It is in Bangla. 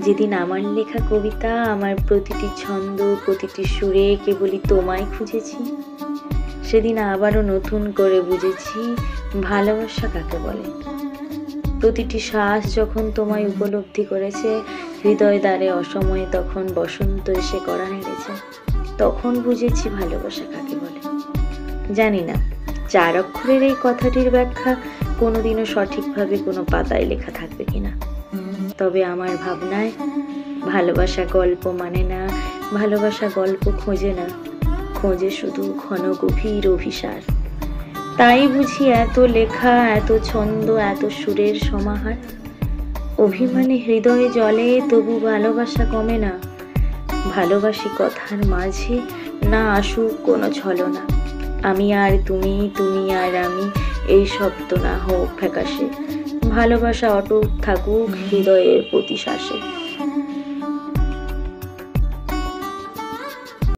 যেদিন আমার লেখা কবিতা, আমার প্রতিটি ছন্দ, প্রতিটি সুরে কেবলই তোমায় খুঁজেছি, সেদিন আবারও নতুন করে বুঝেছি ভালোবাসা কাকে বলে। প্রতিটি শ্বাস যখন তোমায় উপলব্ধি করেছে, হৃদয় দ্বারে অসময়ে তখন বসন্ত এসে কড়া নেড়েছে, তখন বুঝেছি ভালোবাসা কাকে বলে। জানি না 4 অক্ষরের এই কথাটির ব্যাখ্যা কোনোদিনও সঠিকভাবে কোনো পাতায় লেখা থাকবে কিনা, তবে আমার ভাবনায় ভালোবাসা গল্প মানে না, ভালোবাসা গল্প খোঁজে না, খোঁজে শুধু ঘন গভীর অভিসার। তাই বুঝি এত লেখা, এত ছন্দ, এত সুরের সমাহার। অভিমানে হৃদয়ে জ্বলে, তবু ভালোবাসা কমে না। ভালোবাসি কথার মাঝে, না আসুক কোনো ছলনা। আমি আর তুমি, তুমি আর আমি, এই শব্দ না হোক ফ্যাকাশে। ভালোবাসা অটুট থাকুক হৃদয়ের প্রতি শ্বাসে।